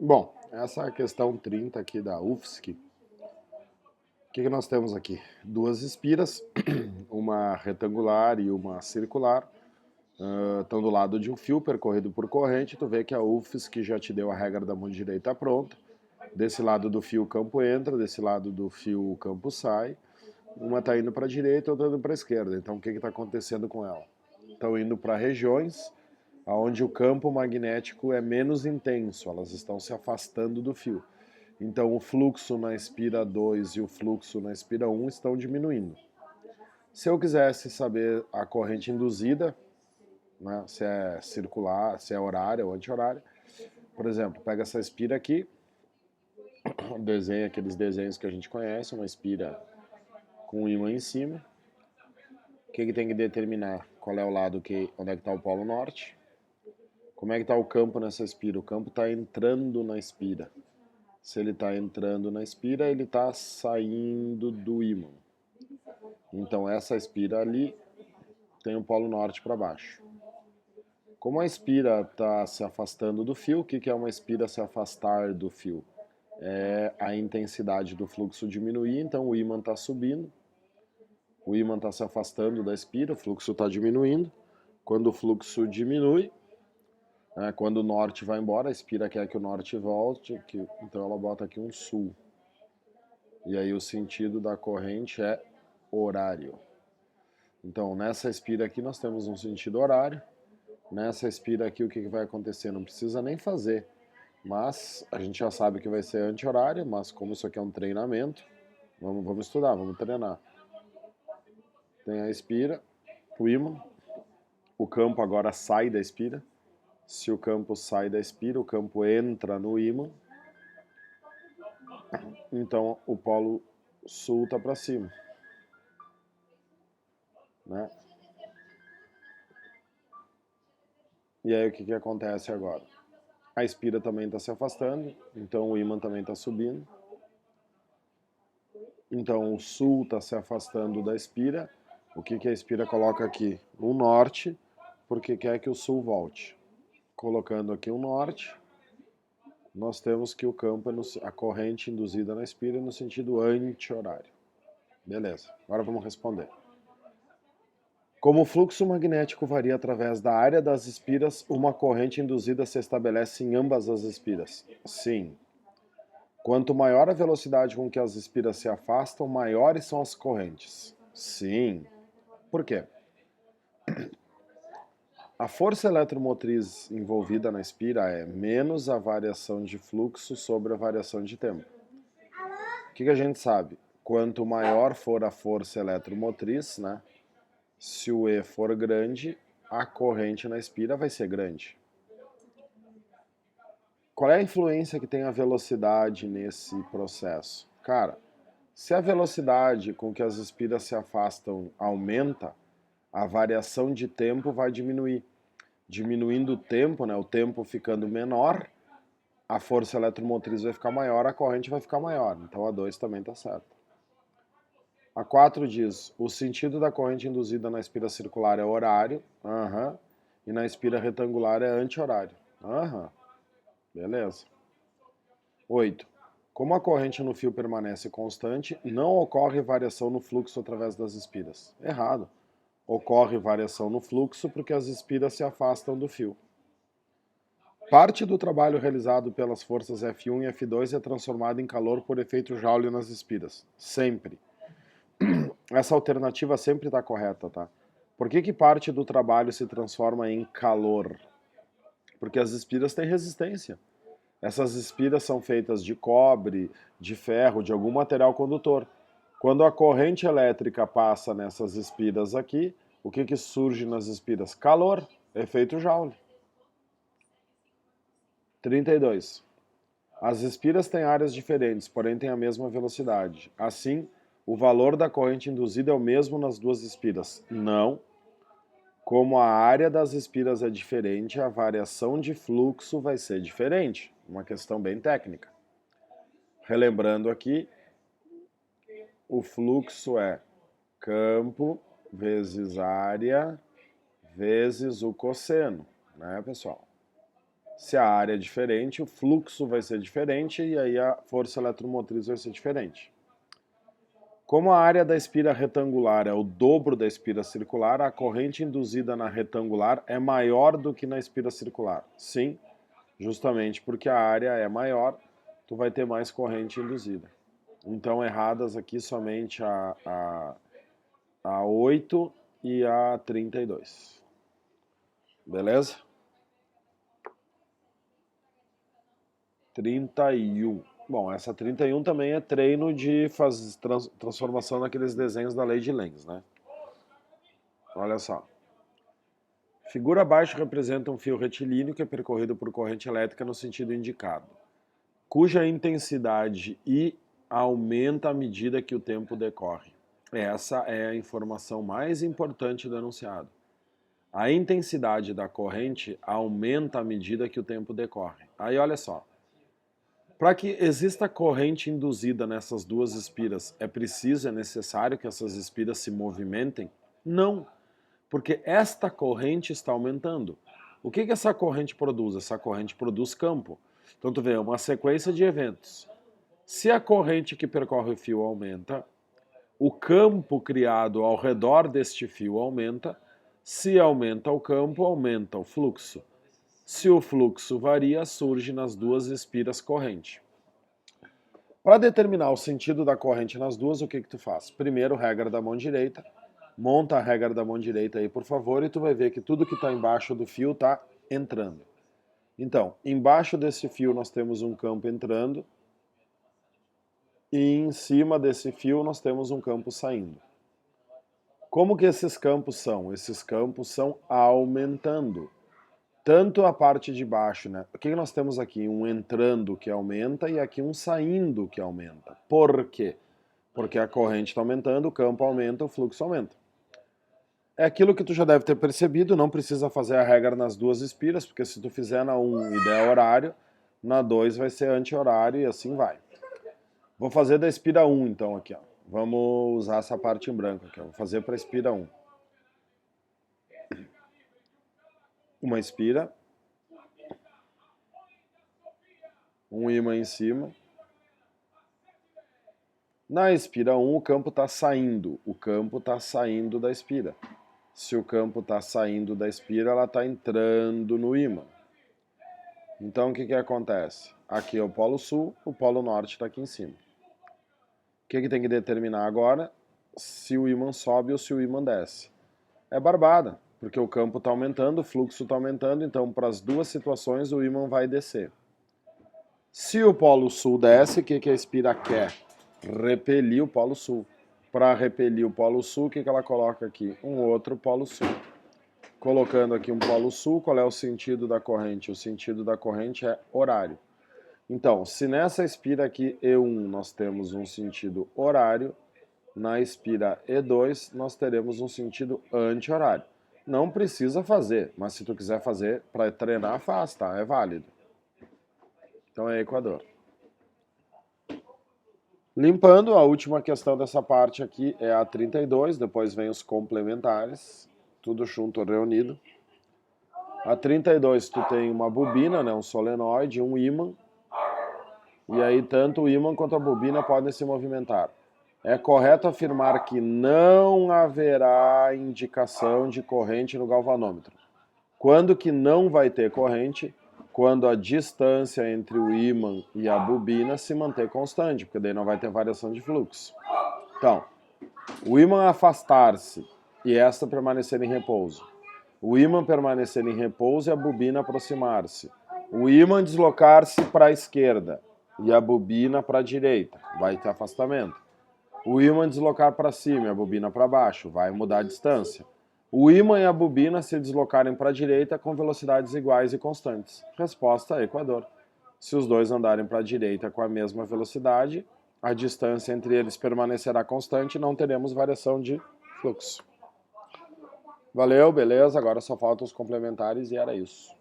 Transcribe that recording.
Bom, essa é a questão 30 aqui da UFSC. O que nós temos aqui? Duas espiras, uma retangular e uma circular, estão do lado de um fio percorrido por corrente. Tu vê que a UFSC já te deu a regra da mão direita pronta. Desse lado do fio o campo entra, desse lado do fio o campo sai. Uma está indo para a direita, outra indo para a esquerda. Então o que está acontecendo com ela? Estão indo para regiões onde o campo magnético é menos intenso, elas estão se afastando do fio. Então o fluxo na espira 2 e o fluxo na espira 1 estão diminuindo. Se eu quisesse saber a corrente induzida, né, se é circular, se é horária ou anti-horária, por exemplo, pega essa espira aqui, desenha aqueles desenhos que a gente conhece, uma espira com um ímã em cima. O que tem que determinar? Qual é o lado onde é que está o polo norte? Como é que está o campo nessa espira? O campo está entrando na espira. Se ele está entrando na espira, ele está saindo do ímã. Então essa espira ali tem o polo norte para baixo. Como a espira está se afastando do fio, o que é uma espira se afastar do fio? É a intensidade do fluxo diminuir, então o ímã está subindo, o ímã está se afastando da espira, o fluxo está diminuindo. Quando o fluxo diminui, quando o norte vai embora, a espira quer que o norte volte, então ela bota aqui um sul. E aí o sentido da corrente é horário. Então nessa espira aqui nós temos um sentido horário. Nessa espira aqui o que vai acontecer? Não precisa nem fazer. Mas a gente já sabe que vai ser anti-horário, mas como isso aqui é um treinamento, vamos estudar, vamos treinar. Tem a espira, o ímã, o campo agora sai da espira. Se o campo sai da espira, o campo entra no ímã. Então o polo sul está para cima, né? E aí o que acontece agora? A espira também está se afastando, então o ímã também está subindo. Então o sul está se afastando da espira. O que a espira coloca aqui? No norte, porque quer que o sul volte. Colocando aqui o norte, nós temos que o campo é a corrente induzida na espira no sentido anti-horário. Beleza, agora vamos responder. Como o fluxo magnético varia através da área das espiras, uma corrente induzida se estabelece em ambas as espiras. Sim. Quanto maior a velocidade com que as espiras se afastam, maiores são as correntes. Sim. Por quê? A força eletromotriz envolvida na espira é menos a variação de fluxo sobre a variação de tempo. O que a gente sabe? Quanto maior for a força eletromotriz, né? Se o E for grande, a corrente na espira vai ser grande. Qual é a influência que tem a velocidade nesse processo? Cara, se a velocidade com que as espiras se afastam aumenta, a variação de tempo vai diminuir. Diminuindo o tempo, né, o tempo ficando menor, a força eletromotriz vai ficar maior, a corrente vai ficar maior. Então a 2 também está certa. A 4 diz, o sentido da corrente induzida na espira circular é horário, e na espira retangular é anti-horário. Beleza. 8. Como a corrente no fio permanece constante, não ocorre variação no fluxo através das espiras. Errado. Ocorre variação no fluxo porque as espiras se afastam do fio. Parte do trabalho realizado pelas forças F1 e F2 é transformado em calor por efeito Joule nas espiras. Sempre. Essa alternativa sempre está correta, tá? Por que parte do trabalho se transforma em calor? Porque as espiras têm resistência. Essas espiras são feitas de cobre, de ferro, de algum material condutor. Quando a corrente elétrica passa nessas espiras aqui, o que surge nas espiras? Calor, efeito Joule. 32. As espiras têm áreas diferentes, porém têm a mesma velocidade. Assim, o valor da corrente induzida é o mesmo nas duas espiras. Não. Como a área das espiras é diferente, a variação de fluxo vai ser diferente. Uma questão bem técnica. Relembrando aqui, o fluxo é campo vezes área vezes o cosseno, né, pessoal? Se a área é diferente, o fluxo vai ser diferente e aí a força eletromotriz vai ser diferente. Como a área da espira retangular é o dobro da espira circular, a corrente induzida na retangular é maior do que na espira circular. Sim, justamente porque a área é maior, tu vai ter mais corrente induzida. Então, erradas aqui somente a 8 e a 32. Beleza? 31. Bom, essa 31 também é treino de transformação naqueles desenhos da lei de Lenz, né? Olha só. Figura abaixo representa um fio retilíneo que é percorrido por corrente elétrica no sentido indicado, cuja intensidade I aumenta à medida que o tempo decorre. Essa é a informação mais importante do enunciado. A intensidade da corrente aumenta à medida que o tempo decorre. Aí olha só. Para que exista corrente induzida nessas duas espiras, é necessário que essas espiras se movimentem? Não, porque esta corrente está aumentando. O que essa corrente produz? Essa corrente produz campo. Então tu vê, uma sequência de eventos. Se a corrente que percorre o fio aumenta, o campo criado ao redor deste fio aumenta. Se aumenta o campo, aumenta o fluxo. Se o fluxo varia, surge nas duas espiras corrente. Para determinar o sentido da corrente nas duas, o que tu faz? Primeiro, regra da mão direita. Monta a regra da mão direita aí, por favor, e tu vai ver que tudo que está embaixo do fio está entrando. Então, embaixo desse fio nós temos um campo entrando e em cima desse fio nós temos um campo saindo. Como que esses campos são? Esses campos são aumentando. Tanto a parte de baixo, né? O que nós temos aqui? Um entrando que aumenta e aqui um saindo que aumenta. Por quê? Porque a corrente está aumentando, o campo aumenta, o fluxo aumenta. É aquilo que tu já deve ter percebido, não precisa fazer a regra nas duas espiras, porque se tu fizer na 1 e der horário, na 2 vai ser anti-horário e assim vai. Vou fazer da espira 1 então aqui, ó. Vamos usar essa parte em branco aqui, ó. Vou fazer para a espira 1. Uma espira, um ímã em cima. Na espira 1 o campo está saindo, da espira. Se o campo está saindo da espira, ela está entrando no ímã. Então o que acontece? Aqui é o polo sul, o polo norte está aqui em cima. O que tem que determinar agora? Se o ímã sobe ou se o ímã desce. É barbada, porque o campo está aumentando, o fluxo está aumentando, então para as duas situações o ímã vai descer. Se o polo sul desce, o que a espira quer? Repelir o polo sul. Para repelir o polo sul, o que ela coloca aqui? Um outro polo sul. Colocando aqui um polo sul, qual é o sentido da corrente? O sentido da corrente é horário. Então, se nessa espira aqui E1 nós temos um sentido horário, na espira E2 nós teremos um sentido anti-horário. Não precisa fazer, mas se tu quiser fazer para treinar, faz, tá? É válido. Então é Equador. Limpando, a última questão dessa parte aqui é a 32, depois vem os complementares, tudo junto, reunido. A 32 tu tem uma bobina, né, um solenoide, um ímã, e aí tanto o ímã quanto a bobina podem se movimentar. É correto afirmar que não haverá indicação de corrente no galvanômetro. Quando que não vai ter corrente? Quando a distância entre o ímã e a bobina se manter constante, porque daí não vai ter variação de fluxo. Então, o ímã afastar-se e esta permanecer em repouso. O ímã permanecer em repouso e a bobina aproximar-se. O ímã deslocar-se para a esquerda e a bobina para a direita, vai ter afastamento. O ímã deslocar para cima e a bobina para baixo, vai mudar a distância. O ímã e a bobina se deslocarem para a direita com velocidades iguais e constantes. Resposta: Equador. Se os dois andarem para a direita com a mesma velocidade, a distância entre eles permanecerá constante e não teremos variação de fluxo. Valeu, beleza, agora só faltam os complementares e era isso.